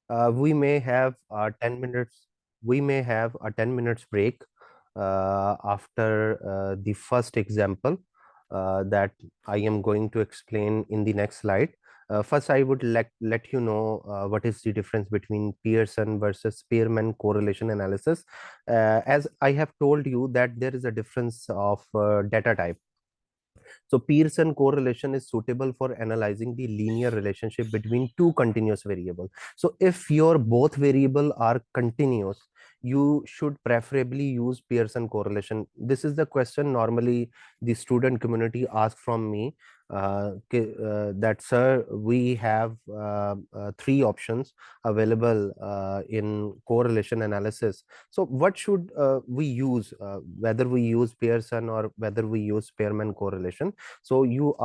We may have 10 minutes. We may have a 10 minutes break after the first example that I am going to explain in the next slide. First, I would let you know what is the difference between Pearson versus Spearman correlation analysis. As I have told you that there is a difference of data type. So Pearson correlation is suitable for analyzing the linear relationship between two continuous variables. So if your both variable are continuous, you should preferably use Pearson correlation. This is the question normally the student community asks from me. That sir, we have three options available in correlation analysis. So what should we use, whether we use Pearson or whether we use Spearman correlation? So you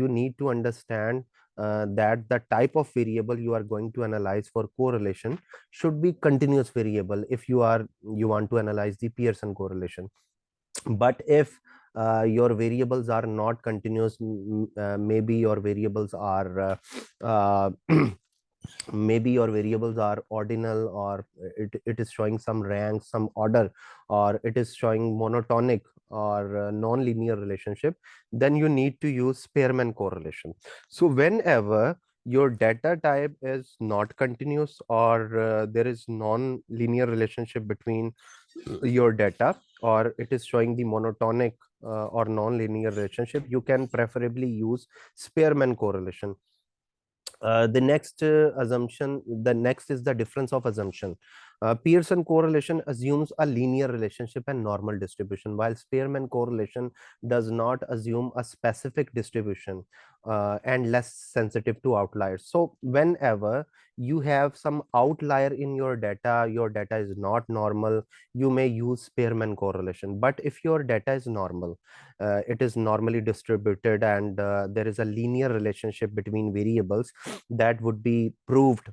need to understand that the type of variable you are going to analyze for correlation should be continuous variable if you want to analyze the Pearson correlation. But if your variables are not continuous, maybe your variables are maybe your variables are ordinal, or it is showing some rank, some order, or it is showing monotonic or non-linear relationship, then you need to use Spearman correlation. So whenever your data type is not continuous, or there is non-linear relationship between your data, or it is showing the monotonic or non-linear relationship, you can preferably use Spearman correlation. The next is the difference of assumption. Pearson correlation assumes a linear relationship and normal distribution, while Spearman correlation does not assume a specific distribution and less sensitive to outliers. So whenever you have some outlier in your data is not normal, you may use Spearman correlation. But if your data is normal, it is normally distributed, and there is a linear relationship between variables that would be proved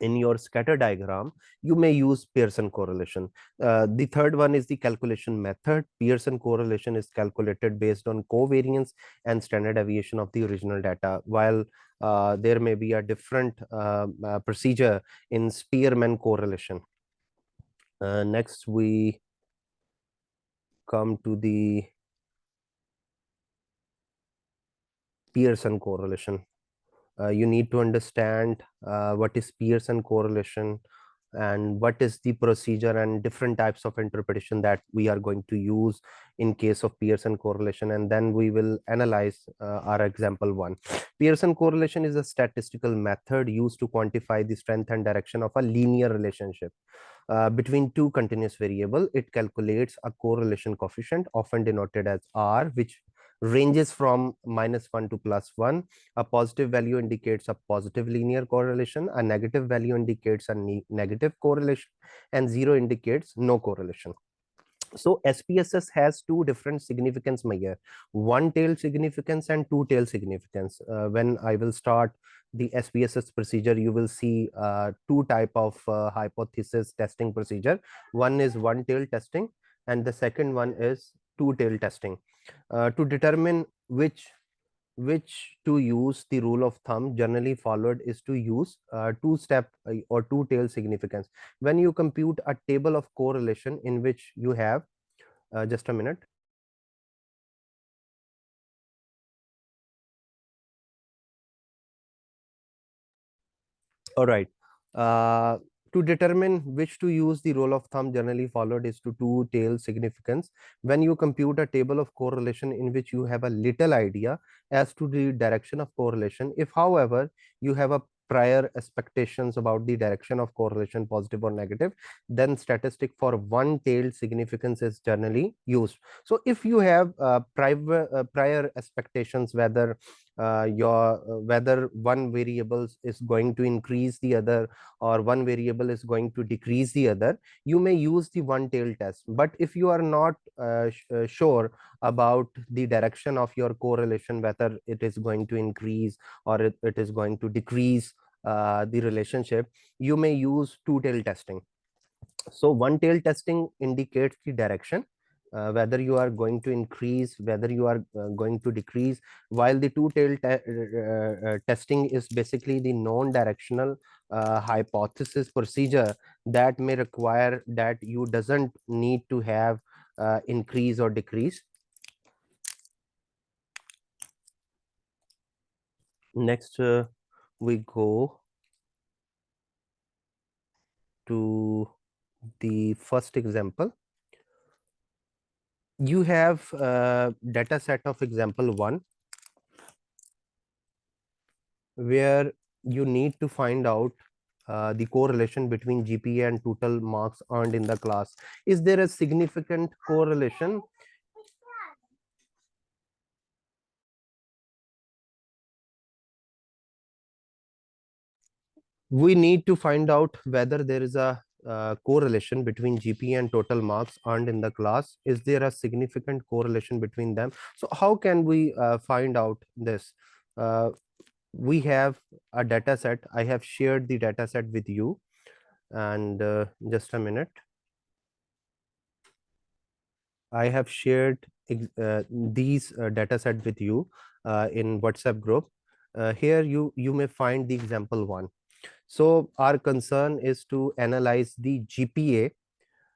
in your scatter diagram, you may use Pearson correlation. The third one is the calculation method. Pearson correlation is calculated based on covariance and standard deviation of the original data, while there may be a different procedure in Spearman correlation. Next, we come to the Pearson correlation. You need to understand what is Pearson correlation and what is the procedure and different types of interpretation that we are going to use in case of Pearson correlation, and then we will analyze our example one. Pearson correlation is a statistical method used to quantify the strength and direction of a linear relationship between two continuous variable. It calculates a correlation coefficient, often denoted as R, which ranges from -1 to +1. A positive value indicates a positive linear correlation, a negative value indicates a negative correlation, and 0 indicates no correlation. So SPSS has two different significance measure: one-tailed significance and two-tailed significance. When I will start the SPSS procedure, you will see two type of hypothesis testing procedure. One is one-tailed testing, and the second one is two-tailed testing. To determine which to use, the rule of thumb generally followed is to use two-step or two-tailed significance. When you compute a table of correlation in which you have just a minute. All right. Uh, to determine which to use, the rule of thumb generally followed is to two-tail significance. When you compute a table of correlation in which you have a little idea as to the direction of correlation, if, however, you have a prior expectations about the direction of correlation, positive or negative, then statistic for one-tailed significance is generally used. So if you have prior expectations whether one variable is going to increase the other, or one variable is going to decrease the other, you may use the one tail test. But if you are not sure about the direction of your correlation, whether it is going to increase or it is going to decrease the relationship, you may use two tail testing. So one tail testing indicates the direction, whether you are going to increase, whether you are going to decrease, while the testing is basically the non-directional hypothesis procedure that may require that you doesn't need to have increase or decrease. Next, we go to the first example. You have data set of example 1, where you need to find out the correlation between GPA and total marks earned in the class. Is there a significant correlation? We need to find out whether there is a correlation between GPA and total marks earned in the class. Is there a significant correlation between them? So how can we find out this? We have a data set. I have shared the data set with you, and just a minute. I have shared these data set with you in WhatsApp group. Here you may find the example 1. So our concern is to analyze the GPA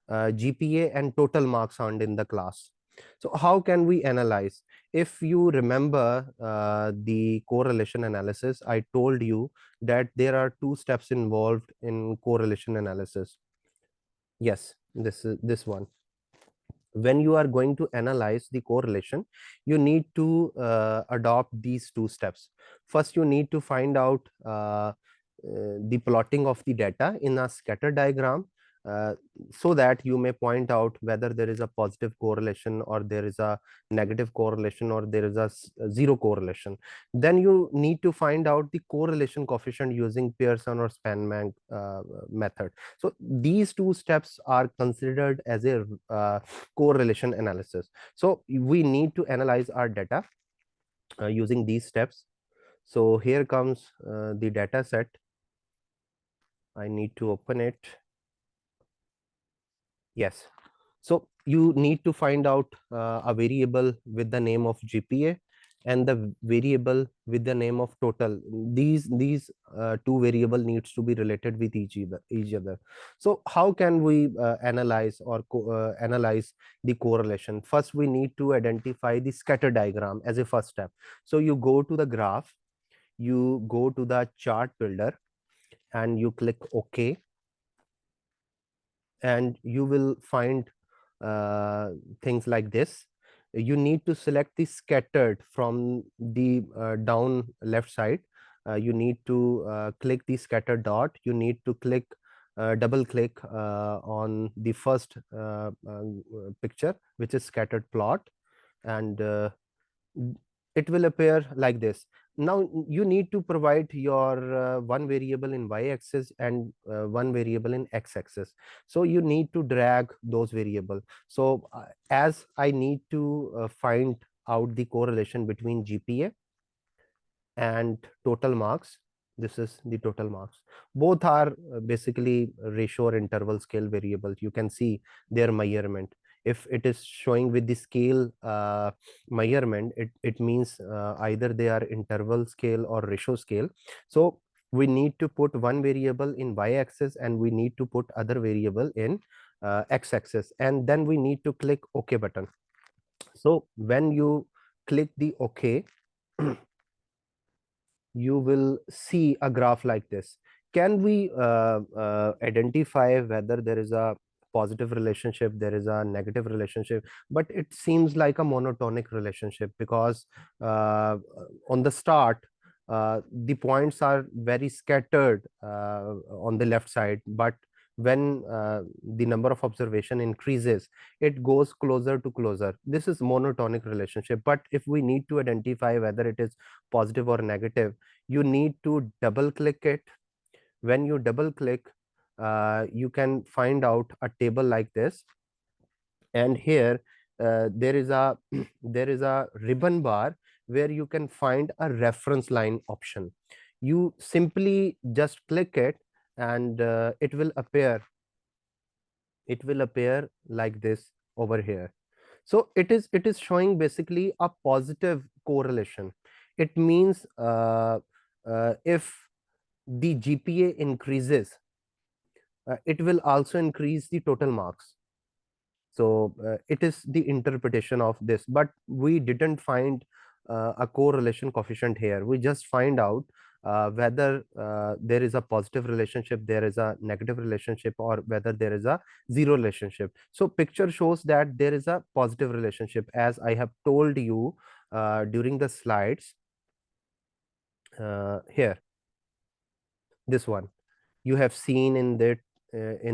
and total marks earned in the class. So how can we analyze? If you remember the correlation analysis, I told you that there are 2 steps involved in correlation analysis. Yes, this is this one. When you are going to analyze the correlation, you need to adopt these 2 steps. First, you need to find out the plotting of the data in a scatter diagram, uh, so that you may point out whether there is a positive correlation, or there is a negative correlation, or there is a zero correlation. Then you need to find out the correlation coefficient using Pearson or Spanmann method. So these 2 steps are considered as a correlation analysis. So we need to analyze our data using these steps. So here comes the data set. I need to open it. Yes. So you need to find out a variable with the name of GPA and the variable with the name of total. These 2 variable needs to be related with each other. So how can we analyze or analyze the correlation? First, we need to identify the scatter diagram as a first step. So you go to the graph, you go to the chart builder, and you click OK, and you will find things like this. You need to select the scattered from the down left side. You need to click the scattered dot. You need to click double click on the first picture, which is scattered plot, and it will appear like this. Now you need to provide your one variable in y-axis and one variable in x-axis. So you need to drag those variable. So as I need to find out the correlation between GPA and total marks, this is the total marks. Both are basically ratio or interval scale variables. You can see their measurement. If it is showing with the scale measurement, it means either they are interval scale or ratio scale. So we need to put one variable in y-axis, and we need to put other variable in x-axis, and then we need to click OK button. So when you click the OK, you will see a graph like this. Can we identify whether there is a positive relationship, there is a negative relationship? But it seems like a monotonic relationship, because on the start, the points are very scattered on the left side, but when the number of observation increases, it goes closer to closer. This is monotonic relationship. But if we need to identify whether it is positive or negative, you need to double click it. When you double click, you can find out a table like this, and here there is a there is a ribbon bar where you can find a reference line option. You simply just click it, and it will appear like this over here. So it is showing basically a positive correlation. It means if the GPA increases, it will also increase the total marks. So it is the interpretation of this, but we didn't find a correlation coefficient here. We just find out whether there is a positive relationship, there is a negative relationship, or whether there is a zero relationship. So picture shows that there is a positive relationship, as I have told you during the slides. Here, this one, you have seen in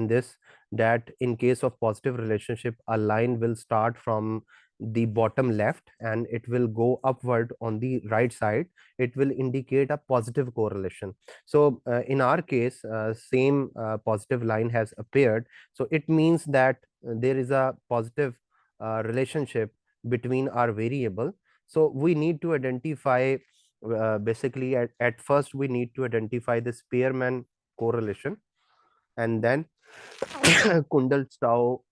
this, that in case of positive relationship, a line will start from the bottom left and it will go upward on the right side. It will indicate a positive correlation. So in our case, same positive line has appeared. So it means that there is a positive relationship between our variable. So we need to identify, basically at first we need to identify the Spearman correlation, and then Kundal-Stowe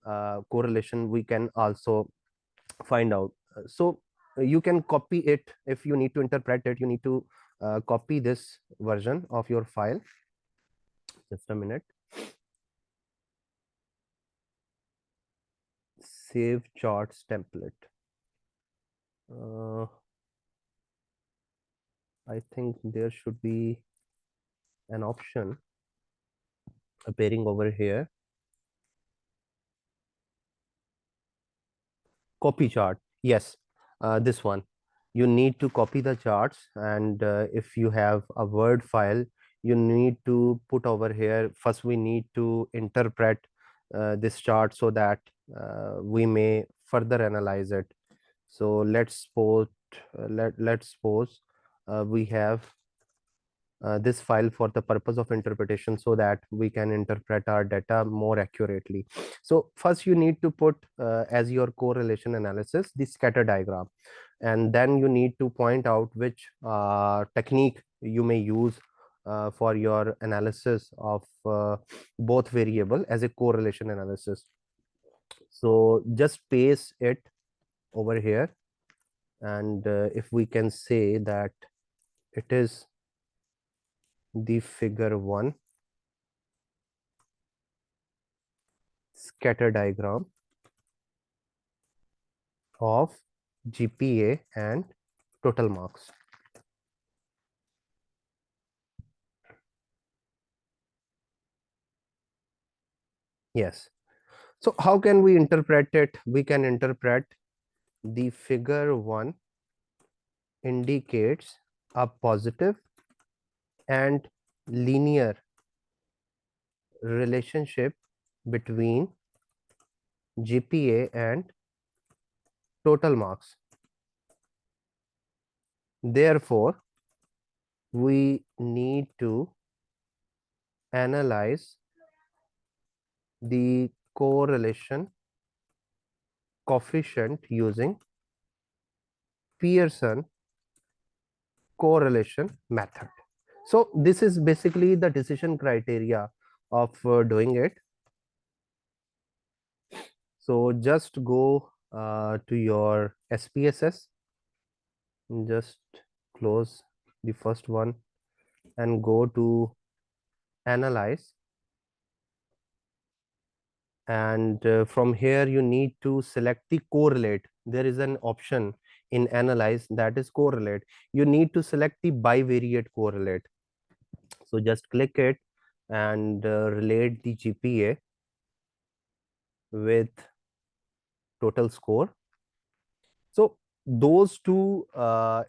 correlation we can also find out. So you can copy it. If you need to interpret it, you need to copy this version of your file. Just a minute. Save charts template. I think there should be an option appearing over here. Copy chart. Yes, this one. You need to copy the charts, and if you have a Word file, you need to put over here. First, we need to interpret this chart so that we may further analyze it. So let's suppose, let's suppose we have this file for the purpose of interpretation, so that we can interpret our data more accurately. So first you need to put as your correlation analysis the scatter diagram, and then you need to point out which technique you may use for your analysis of both variable as a correlation analysis. So just paste it over here, and if we can say that it is the figure 1 scatter diagram of GPA and total marks. Yes. So how can we interpret it? We can interpret the figure 1 indicates a positive and linear relationship between GPA and total marks. Therefore, we need to analyze the correlation coefficient using Pearson correlation method. So this is basically the decision criteria of doing it. So just go to your SPSS, just close the first one and go to analyze, and from here you need to select the correlate. There is an option in analyze, that is correlate. You need to select the bivariate correlate. So just click it and relate the GPA with total score. So those two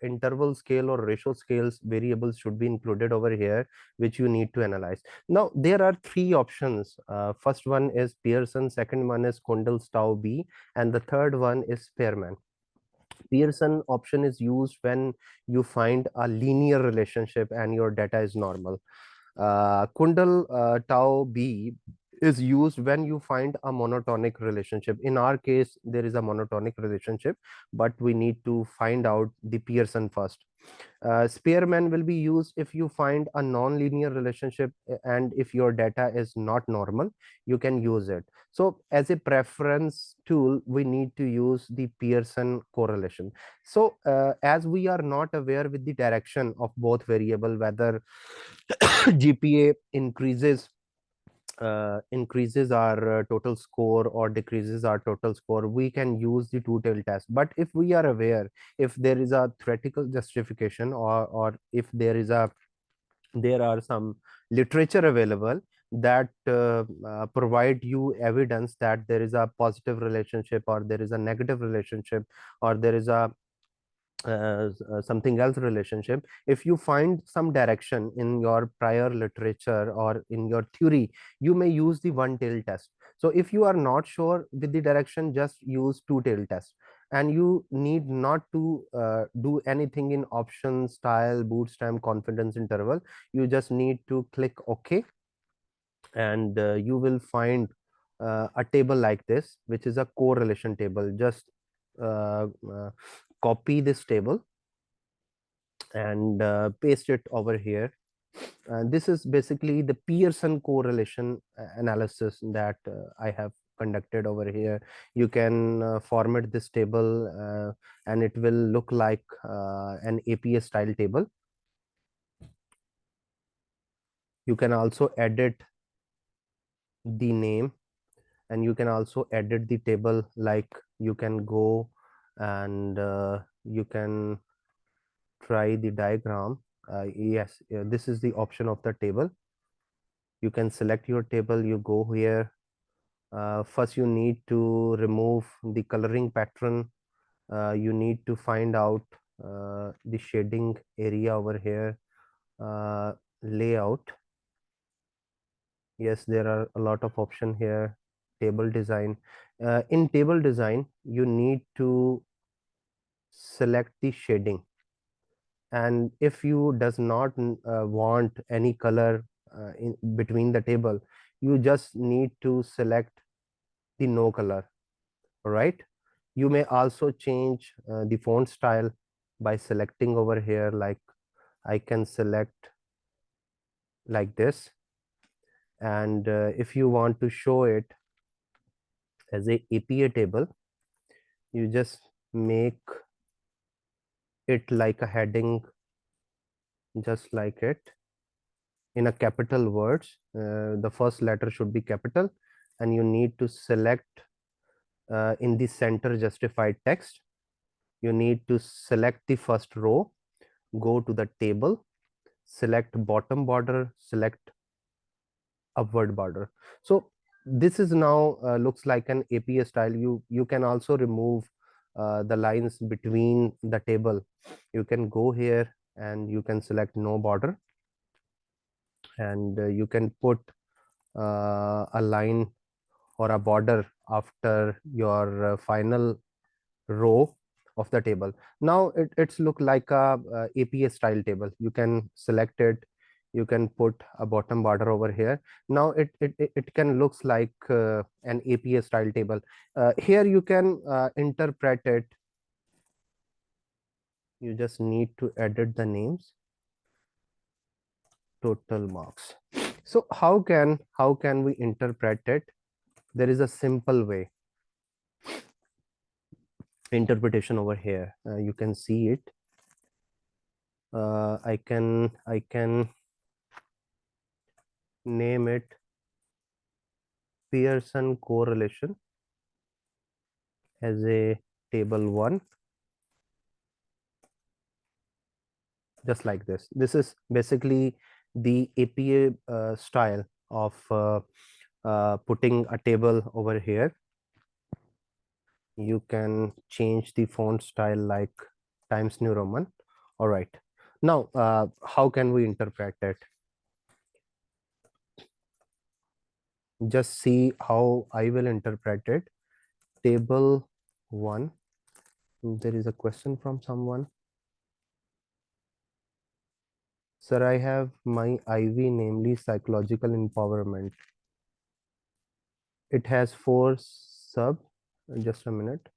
interval scale or ratio scales variables should be included over here, which you need to analyze. Now there are three options. First one is Pearson, second one is Kundal-Stowe B, and the third one is Spearman. Pearson option is used when you find a linear relationship and your data is normal. Kundal-Stowe B is used when you find a monotonic relationship. In our case, there is a monotonic relationship, but we need to find out the Pearson first. Spearman will be used if you find a non-linear relationship, and if your data is not normal, you can use it. So as a preference tool, we need to use the Pearson correlation. So as we are not aware with the direction of both variable, whether GPA increases our total score or decreases our total score, we can use the two-tailed test. But if we are aware, if there is a theoretical justification, or if there are some literature available that provide you evidence that there is a positive relationship, or there is a negative relationship, or there is a something else relationship. If you find some direction in your prior literature or in your theory, you may use the one tail test. So if you are not sure with the direction, just use two tail test. And you need not to do anything in option, style, bootstrap, confidence interval. You just need to click OK, and you will find a table like this, which is a correlation table. Just uh, uh, copy this table and paste it over here. This is basically the Pearson correlation analysis that I have conducted over here. You can format this table, and it will look like an APA style table. You can also edit the name, and you can also edit the table, like you can go and you can try the diagram. Yes, this is the option of the table. You can select your table, you go here. First you need to remove the coloring pattern. You need to find out the shading area over here. Layout, yes, there are a lot of option here. Table design, in table design you need to select the shading, and if you does not want any color in between the table, you just need to select the no color. All right, you may also change the font style by selecting over here, like I can select like this. And if you want to show it as a APA table, you just make it like a heading, just like it, in a capital words. The first letter should be capital, and you need to select in the center justified text. You need to select the first row, go to the table, select bottom border, select upward border. So this is now looks like an APA style. You can also remove the lines between the table. You can go here and you can select no border, and you can put a line or a border after your final row of the table. Now it's look like a APA style table. You can select it, you can put a bottom border over here. Now it can looks like an APA style table. Here you can interpret it. You just need to edit the names. Total marks. So how can we interpret it? There is a simple way interpretation over here. You can see it. I can name it Pearson correlation as a table 1, just like this. This is basically the APA style of putting a table over here. You can change the font style like Times New Roman. All right. Now, how can we interpret it? Just see how I will interpret it. Table 1. There is a question from someone. Sir, I have my IV, namely psychological empowerment. it has four sub, just a minute,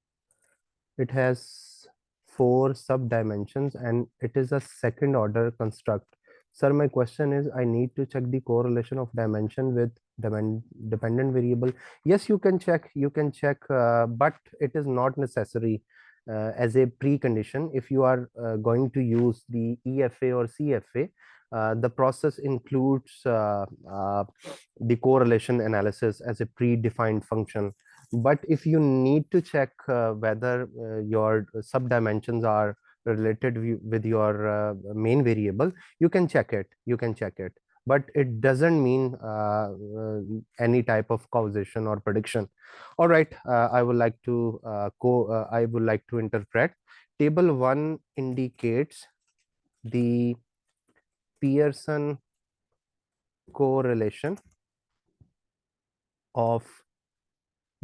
it has four sub dimensions and it is a second order construct. Sir, my question is, I need to check the correlation of dimension with dependent variable. Yes, you can check, but it is not necessary as a precondition. If you are going to use the EFA or CFA, the process includes the correlation analysis as a predefined function. But if you need to check whether your sub dimensions are related with your main variable, you can check it, but it doesn't mean any type of causation or prediction. All right, I would like to interpret. Table 1 indicates the Pearson correlation of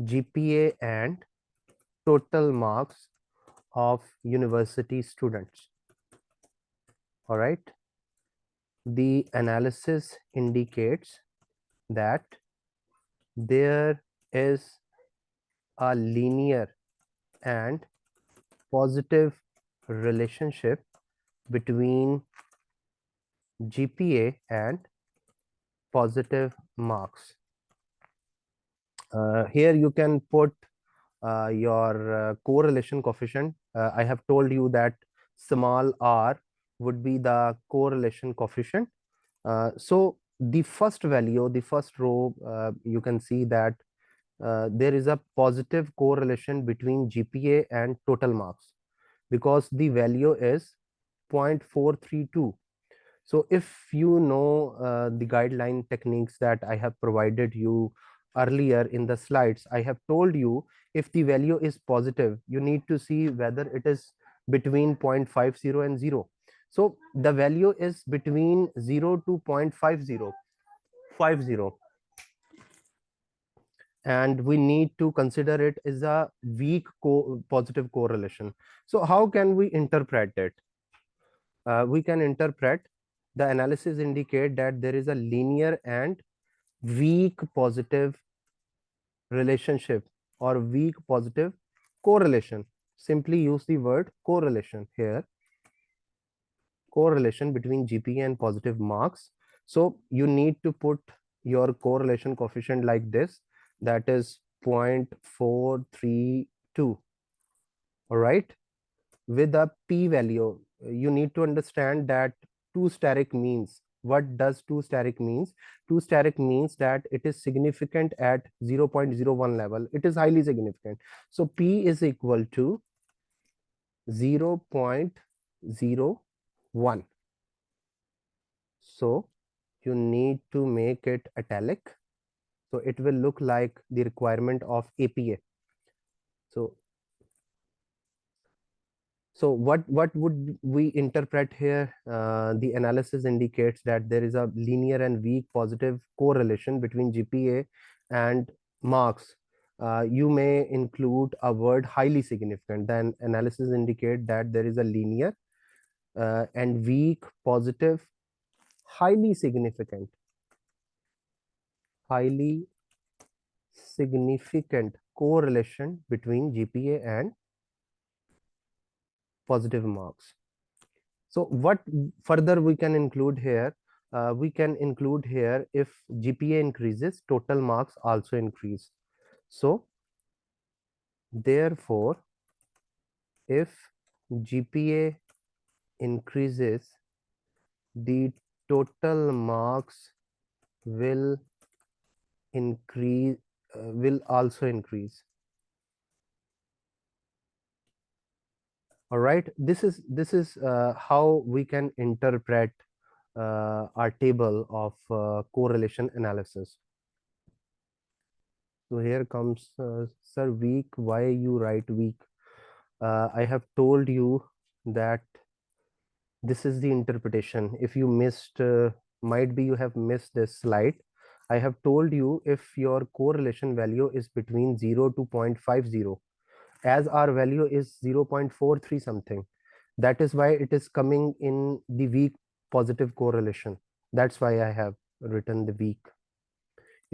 GPA and total marks of university students. All right. The analysis indicates that there is a linear and positive relationship between GPA and positive marks. Here you can put your correlation coefficient. I have told you that small r would be the correlation coefficient. So the first value, the first row, you can see that there is a positive correlation between GPA and total marks because the value is 0.432. So if you know the guideline techniques that I have provided you earlier in the slides, I have told you if the value is positive, you need to see whether it is between 0.50 and 0. So the value is between 0 to 0.50, and we need to consider it as a weak positive correlation. So how can we interpret it? We can interpret the analysis indicate that there is a linear and weak positive relationship or weak positive correlation. Simply use the word correlation here, correlation between GPA and positive marks. So you need to put your correlation coefficient like this, that is 0.432. All right, with a p-value. You need to understand that two steric means. What does two steric means? Two steric means that it is significant at 0.01 level. It is highly significant. So p is equal to 0.01. So you need to make it italic. So it will look like the requirement of APA. So what would we interpret here? The analysis indicates that there is a linear and weak positive correlation between GPA and marks. You may include a word highly significant. Then analysis indicate that there is a linear and weak positive highly significant correlation between GPA and positive marks. So what further we can include here? We can include here if GPA increases, total marks also increase. So therefore, if GPA increases, the total marks will increase, will also increase. All right, this is how we can interpret our table of correlation analysis. So here comes, sir, weak. Why you write weak? I have told you that this is the interpretation. If you missed, might be you have missed this slide. I have told you if your correlation value is between 0 to 0.50, as our value is 0.43 something, that is why it is coming in the weak positive correlation. That's why I have written the weak.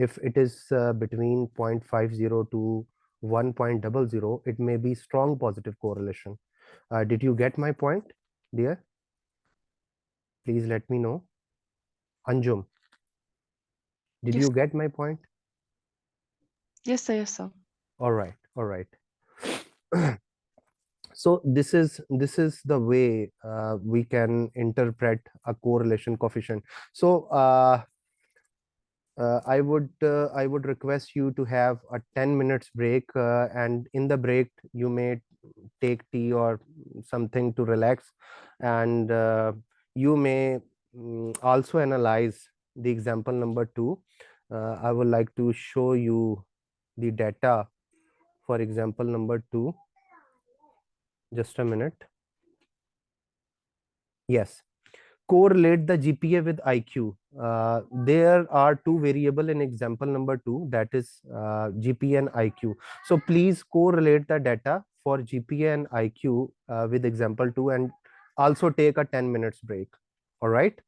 If it is between 0.50 to 1.00, it may be strong positive correlation. Did you get my point, dear? Please let me know. Anjum, did Yes. you get my point? Yes, sir. Yes, sir. All right, all right. So this is the way we can interpret a correlation coefficient. So I would request you to have a 10 minutes break, and in the break you may take tea or something to relax, and you may also analyze the example number 2. I would like to show you the data for example number 2. Just a minute. Yes, correlate the GPA with IQ. There are two variable in example number 2, that is GPA and IQ. So please correlate the data for GPA and IQ with example 2, and also take a 10 minutes break. All right.